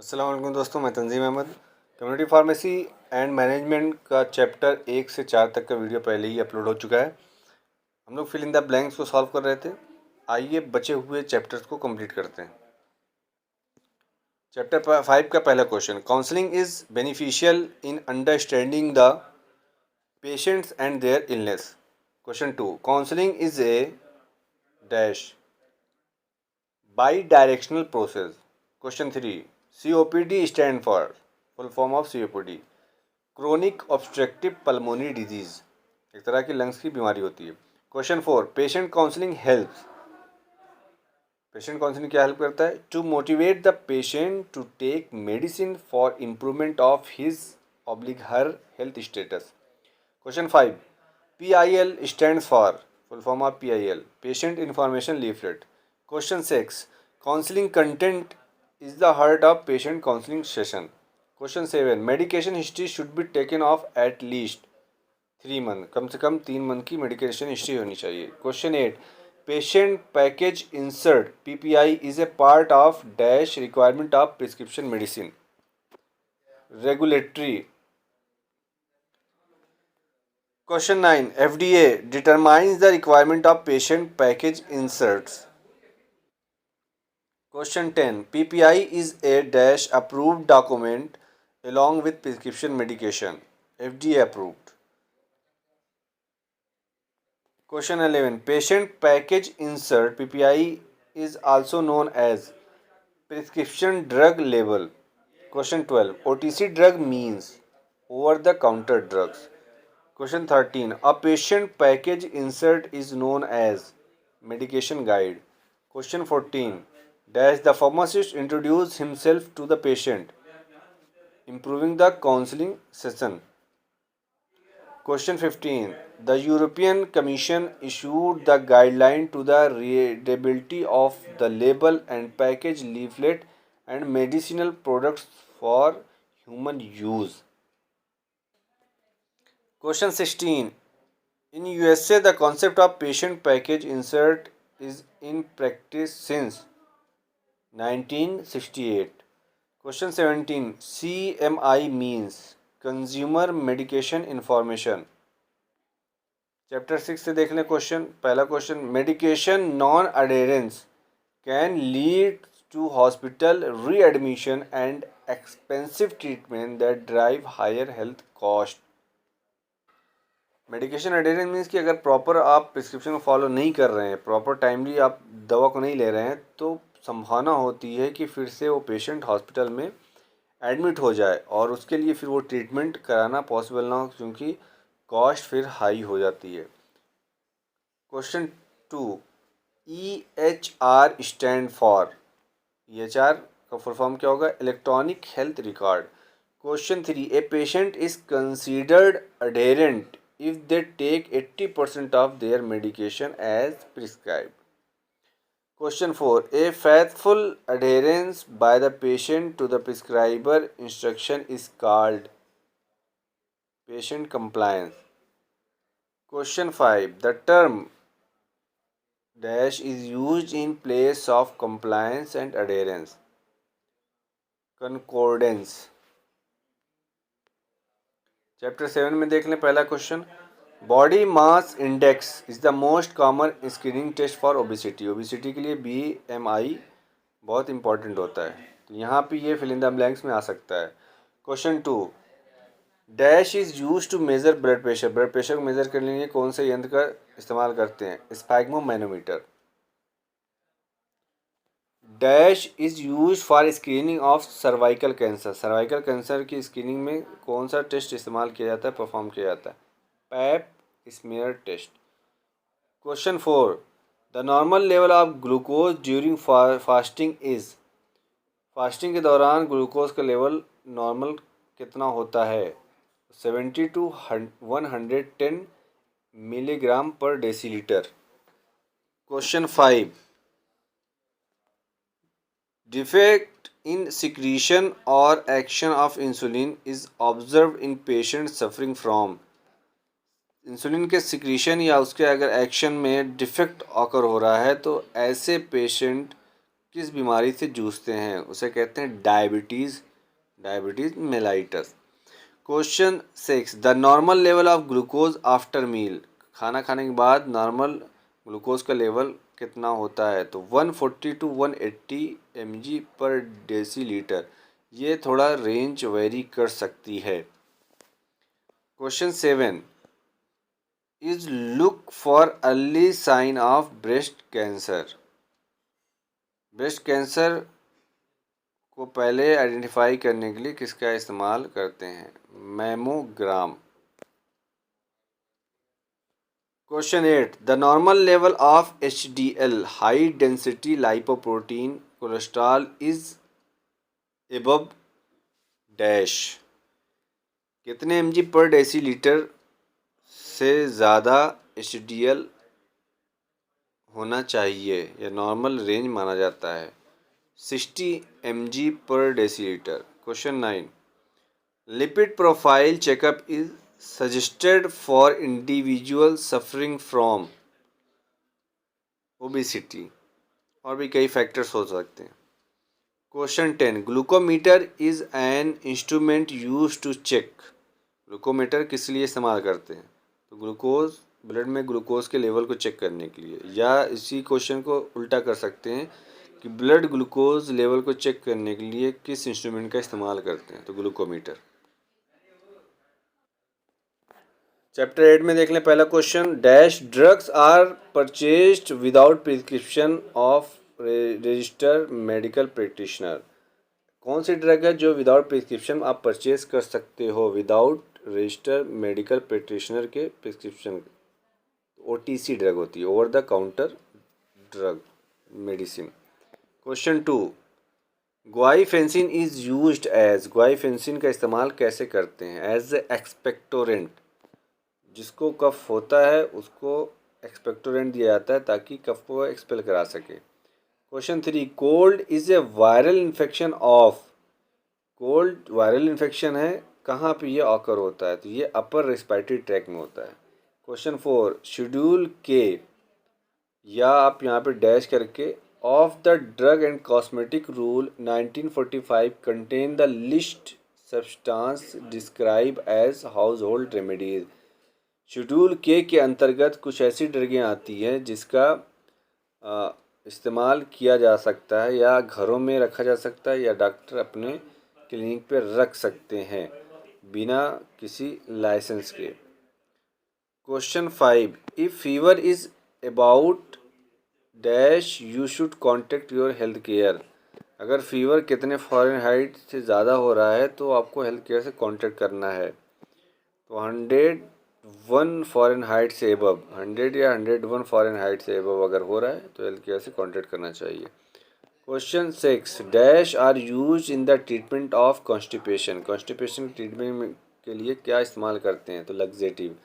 अस्सलाम वालेकुम दोस्तों, मैं Tanzeem Ahmed. Community pharmacy and management का चैप्टर 1 से 4 तक का वीडियो पहले ही अपलोड हो चुका है। हम लोग फिल इन द ब्लैंक्स को सॉल्व कर रहे थे। आइए बचे हुए चैप्टर्स को कंप्लीट करते हैं। चैप्टर 5 का पहला question, counselling is beneficial in understanding the patients and their illness. Question 2, counselling is a dash bidirectional process. Question 3, COPD stand for, full form of COPD, chronic obstructive pulmonary disease, एक तरह की lungs की बीमारी होती है। Question 4, patient counselling helps, patient counselling क्या help करता है? To motivate the patient to take medicine for improvement of his oblique her health status. Question 5, PIL stands for, full form of PIL, patient information leaflet. Question 6, counselling content is the heart of patient counselling session. Question 7, medication history should be taken of at least 3 month, कम से कम 3 month की medication history होनी चाहिए। Question 8, patient package insert PPI is a part of dash requirement of prescription medicine, regulatory. Question 9, FDA determines the requirement of patient package inserts. Question 10, PPI is a dash approved document along with prescription medication, FDA approved. Question 11, patient package insert PPI is also known as prescription drug label. Question 12, OTC drug means over the counter drugs. Question 13, a patient package insert is known as medication guide. Question 14, dash the pharmacist introduce himself to the patient, improving the counseling session. Question 15, the European Commission issued the guideline to the readability of the label and package leaflet and medicinal products for human use. Question 16, in USA the concept of patient package insert is in practice since 1968. Question 17, CMI means Consumer Medication Information. Chapter 6 से देख लें question. पहला question, medication non adherence can lead to hospital readmission and expensive treatment that drive higher health cost. Medication adherence means कि अगर proper आप prescription को follow नहीं कर रहे हैं, प्रॉपर टाइमली आप दवा को नहीं ले रहे हैं, तो संभावना होती है कि फिर से वो पेशेंट हॉस्पिटल में एडमिट हो जाए और उसके लिए फिर वो ट्रीटमेंट कराना पॉसिबल ना हो, क्योंकि कॉस्ट फिर हाई हो जाती है। Question 2, EHR stand for, EHR का फुल फॉर्म क्या होगा? Electronic health record. Question 3, a patient is considered adherent if they take 80% of their medication as prescribed. Question 4, a faithful adherence by the patient to the prescriber instruction is called patient compliance. Question 5, the term dash is used in place of compliance and adherence, concordance. Chapter 7 में देख लें पहला question, body mass index is the most common screening test for obesity. Obesity के लिए BMI बहुत important होता है, तो यहाँ पे ये फिल इन द ब्लैंक्स में आ सकता है। Question 2, dash is use to measure blood pressure. Blood pressure को मेज़र करने के लिए कौन से यंत्र का इस्तेमाल करते हैं? Sphygmomanometer. Dash is use for screening of cervical cancer. Cervical cancer की स्क्रीनिंग में कौन सा टेस्ट इस्तेमाल किया जाता है, परफॉर्म किया जाता है? Pap smear test. Question 4, the normal level of glucose during fasting is. Fasting के दौरान ग्लूकोज का लेवल नॉर्मल कितना होता है? 70 to 110 मिलीग्राम पर decilitre. Question 5, defect in secretion or action of insulin is observed in patients suffering from। Insulin के secretion या उसके अगर एक्शन में डिफेक्ट ऑकर हो रहा है तो ऐसे पेशेंट किस बीमारी से जूझते हैं? उसे कहते हैं diabetes, diabetes mellitus. Question 6, the normal level of glucose after meal. खाना खाने के बाद नॉर्मल ग्लूकोज का लेवल कितना होता है? तो 140 टू 180 mg पर डेसीलीटर। ये थोड़ा रेंज वेरी कर सकती है। Question 7, is look for early sign of breast cancer. Breast cancer को पहले आइडेंटिफाई करने के लिए किसका इस्तेमाल करते हैं? Mammogram. Question 8, the normal level of HDL high density lipoprotein cholesterol is above dash. कितने mg पर डेसीलीटर से ज़्यादा HDL होना चाहिए या नॉर्मल रेंज माना जाता है? 60 mg पर decilitre. Question 9, lipid profile checkup is suggested for individual suffering from obesity. और भी कई फैक्टर्स हो सकते हैं। Question 10, glucometer is an instrument use to check. Glucometer किस लिए इस्तेमाल करते हैं? तो ग्लूकोज, ब्लड में ग्लूकोज के लेवल को चेक करने के लिए। या इसी क्वेश्चन को उल्टा कर सकते हैं कि ब्लड ग्लूकोज लेवल को चेक करने के लिए किस इंस्ट्रूमेंट का इस्तेमाल करते हैं? तो ग्लूकोमीटर। चैप्टर 8 में देख लें पहला question, dash drugs are purchased without prescription of registered medical practitioner. कौन सी ड्रग है जो विदाउट प्रिस्क्रिप्शन आप परचेज कर सकते हो विदाउट रजिस्टर्ड मेडिकल प्रैक्टिशनर के प्रिस्क्रिप्शन? OTC ड्रग होती है, over the counter drug medicine. Question 2, guaifenesin is used as. Guaifenesin का इस्तेमाल कैसे करते हैं? As expectorant. जिसको कफ होता है उसको एक्सपेक्टोरेंट दिया जाता है ताकि कफ को एक्सपेल करा सके। Question 3, cold is a viral infection of. Cold viral infection है, कहाँ पे ये ऑकर होता है? तो ये अपर रेस्पिरेटरी ट्रैक में होता है। क्वेश्चन 4, शेड्यूल के, या आप यहाँ पे डैश करके, of the drug and cosmetic rule 1945 contain the list substance describe as household remedies. Schedule के अंतर्गत कुछ ऐसी ड्रगें आती हैं जिसका इस्तेमाल किया जा सकता है या घरों में रखा जा सकता है या डॉक्टर अपने क्लिनिक पे रख सकते हैं बिना किसी लाइसेंस के। Question 5, if fever is about dash you should contact your health care. अगर फीवर कितने फ़ारेनहाइट से ज़्यादा हो रहा है तो आपको हेल्थ केयर से कांटेक्ट करना है। तो 101 फ़ारेनहाइट से एबव, 100 या 101 फ़ारेनहाइट से एबव अगर हो रहा है तो हेल्थ केयर से कांटेक्ट करना चाहिए। Question 6, dash are use in the treatment of constipation. Constipation treatment के लिए क्या इस्तेमाल करते हैं? तो laxative.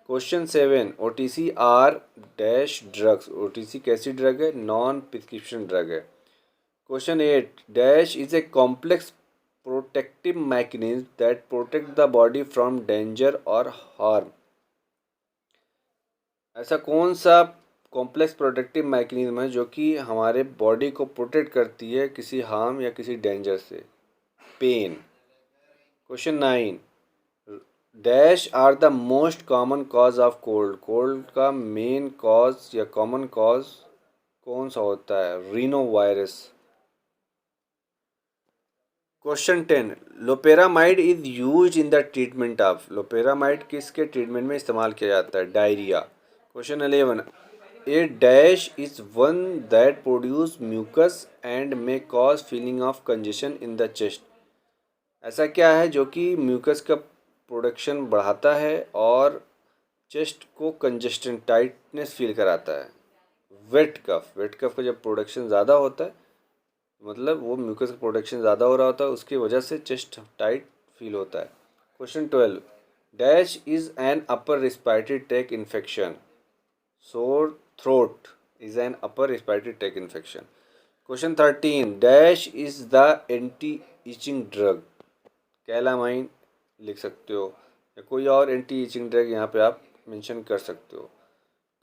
Question 7, OTC are dash drugs. OTC कैसी ड्रग है? नॉन प्रिस्क्रिप्शन ड्रग है। Question 8, dash is a complex protective mechanism that protect the body from danger और हार्म। ऐसा कौन सा कॉम्प्लेक्स प्रोटेक्टिव मैकेनिज्म है जो कि हमारे बॉडी को प्रोटेक्ट करती है किसी हार्म या किसी डेंजर से? Pain. Question 9, dash are the most common cause of cold. Cold का मेन कॉज या कॉमन कॉज कौन सा होता है? Rhinovirus. Question 10, loperamide is use in the treatment of. Loperamide किसके ट्रीटमेंट में इस्तेमाल किया जाता है? Diarrhoea. Question 11, a dash is one that produce mucus and may cause feeling of congestion in the chest. ऐसा क्या है जो कि म्यूकस का प्रोडक्शन बढ़ाता है और चेस्ट को कंजेस्टेड टाइटनेस फील कराता है? वेट कफ। वेट कफ का जब प्रोडक्शन ज़्यादा होता है मतलब वो म्यूकस का प्रोडक्शन ज़्यादा हो रहा होता है, उसकी वजह से चेस्ट टाइट फील होता है। Question 12, dash is an upper respiratory track infection. Sore throat is an upper respiratory track infection. Question 13, dash is the anti itching drug. Calamine लिख सकते हो या कोई और एंटी ईचिंग ड्रग यहाँ पे आप मेंशन कर सकते हो।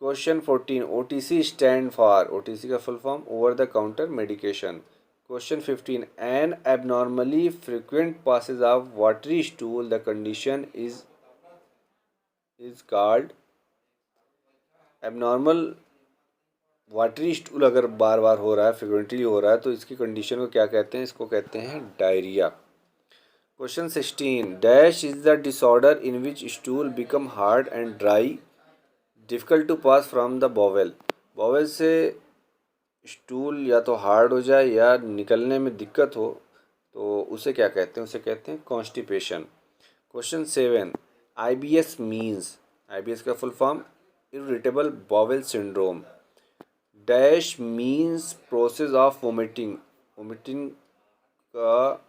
Question 14, OTC stand for, OTC का full form over the counter medication. Question 15, an abnormally frequent passage of watery stool, the condition is called. Abnormal watery stool अगर बार बार हो रहा है, फ्रिक्वेंटली हो रहा है, तो इसकी कंडीशन को क्या कहते हैं? इसको कहते हैं diarrhoea. Question 16, dash is the disorder in which stool become hard and dry, difficult to pass from the bowel. Bowel से स्टूल या तो हार्ड हो जाए या निकलने में दिक्कत हो, तो उसे क्या कहते हैं? उसे कहते हैं constipation. Question 7, IBS means, IBS का full form irritable bowel syndrome. Dash means process of vomiting, vomiting का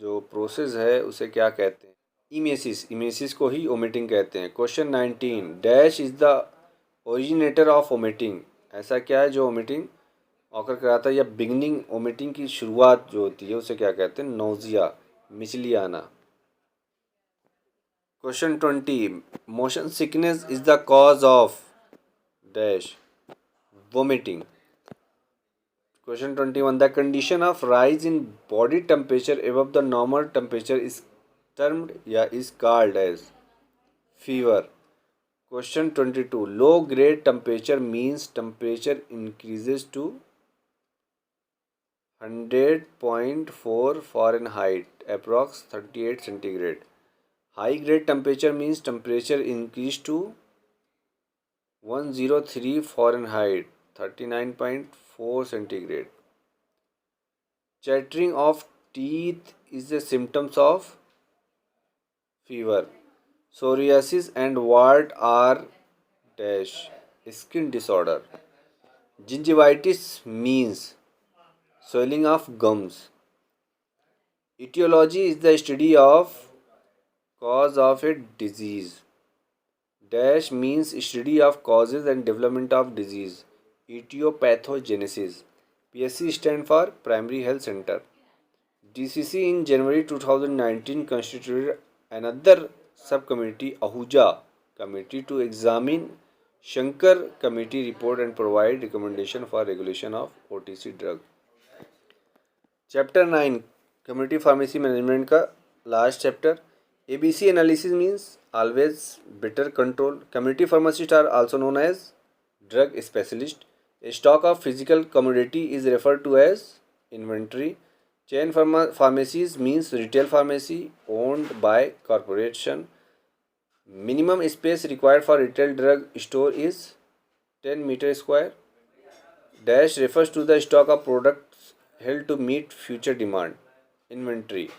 जो प्रोसेस है उसे क्या कहते हैं? इमेसिस, इमेसिस को ही वोमिटिंग कहते हैं। Question 19, dash is the originator of vomiting, ऐसा क्या है जो वोमिटिंग ऑकर कराता है या बिगनिंग वोमिटिंग की शुरुआत जो होती है उसे क्या कहते हैं? नोजिया, मिचली आना। Question 20, motion sickness is the cause of dash vomiting. Question 21, the condition of rise in body temperature above the normal temperature is termed या is called as fever. Question 22, low grade temperature means temperature increases to 100.4 Fahrenheit approx 38 centigrade. High grade temperature means temperature increase to 103 Fahrenheit 39.4 centigrade. Chattering of teeth is a symptoms of fever. Psoriasis and wart are dash skin disorder. Gingivitis means swelling of gums. Etiology is the study of cause of a disease. Dash means study of causes and development of disease. Etiopathogenesis. PSC stand for Primary Health Center. DCC in January 2019 constituted another subcommittee, Ahuja committee, to examine Shankar committee report and provide recommendation for regulation of OTC drug. Chapter 9, Community Pharmacy Management का last chapter. ABC analysis means always better control. Community pharmacists are also known as drug specialist. A stock of physical commodity is referred to as inventory. Chain pharmacies means retail pharmacy owned by corporation. Minimum space required for retail drug store is 10 meter square. Dash refers to the stock of products held to meet future demand. Inventory.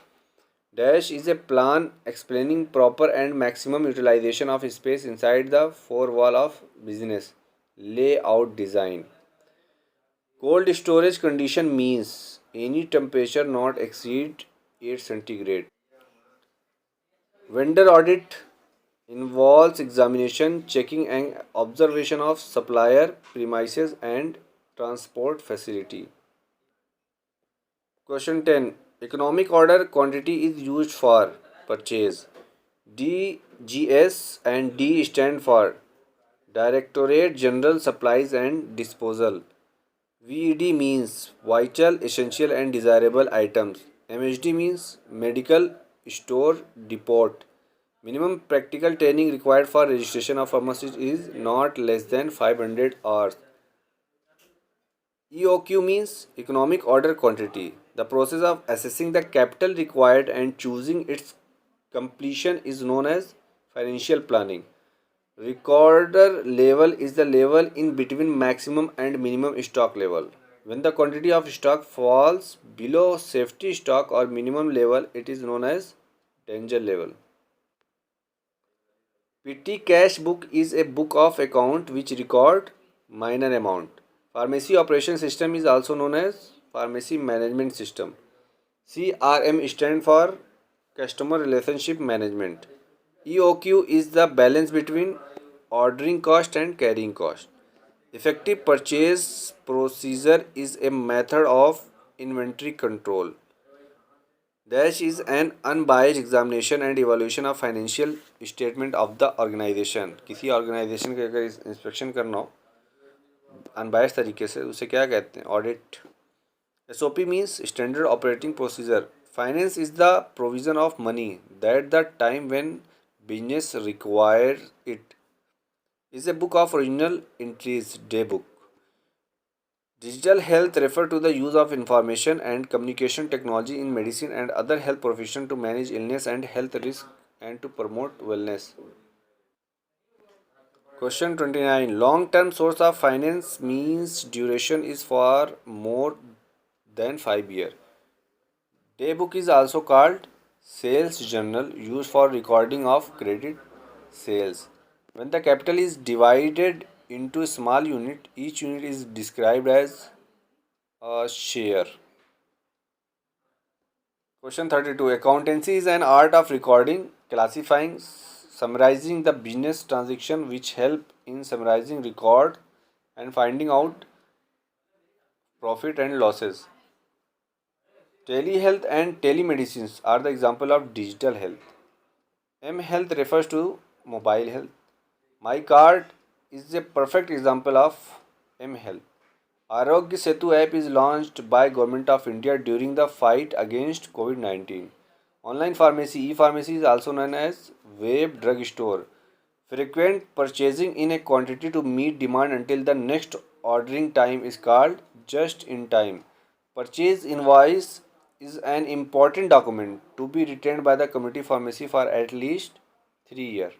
Dash is a plan explaining proper and maximum utilization of space inside the four wall of business. Layout design. Cold storage condition means any temperature not exceed 8 centigrade. Vendor audit involves examination, checking and observation of supplier premises and transport facility. Question 10. Economic order quantity is used for purchase. DGS and D stand for Directorate General Supplies and Disposal. VED means vital, essential and desirable items. MHD means medical store depot. Minimum practical training required for registration of pharmacist is not less than 500 hours. EOQ means economic order quantity. The process of assessing the capital required and choosing its completion is known as financial planning. Recorder level is the level in between maximum and minimum stock level. When the quantity of stock falls below safety stock or minimum level, it is known as danger level. Petty cash book is a book of account which record minor amount. Pharmacy operation system is also known as pharmacy management system. CRM stand for customer relationship management. EOQ is the balance between ordering cost and carrying cost. Effective purchase procedure is a method of inventory control. Dash is an unbiased examination and evaluation of financial statement of the organization. किसी organisation के अगर inspection करना हो unbiased तरीके से उसे क्या कहते हैं? Audit. SOP means standard operating procedure. Finance is the provision of money that the time when business requires it. Is a book of original entries, day book. Digital health refer to the use of information and communication technology in medicine and other health profession to manage illness and health risk and to promote wellness. Question 29. Long term source of finance means duration is for more than 5 years. Day book is also called sales journal used for recording of credit sales. When the capital is divided into small unit, each unit is described as a share. Question 32. Accountancy is an art of recording, classifying, summarizing the business transaction which help in summarizing record and finding out profit and losses. Telehealth and telemedicines are the example of digital health. M-Health refers to mobile health. My card is a perfect example of M-Health. Arogya Setu app is launched by Government of India during the fight against COVID-19. Online pharmacy, e-pharmacy is also known as web drug store. Frequent purchasing in a quantity to meet demand until the next ordering time is called just in time. Purchase invoice is an important document to be retained by the community pharmacy for at least 3 years.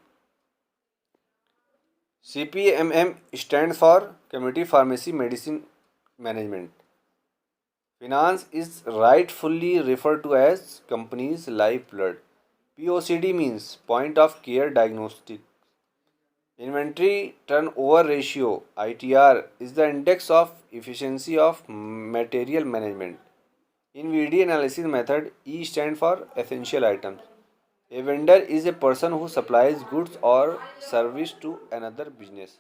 CPMM stands for Community Pharmacy Medicine Management. Finance is rightfully referred to as company's lifeblood. POCD means point of care diagnostic. Inventory turnover ratio ITR is the index of efficiency of material management. In VD analysis method, E stands for essential items. A vendor is a person who supplies goods or service to another business.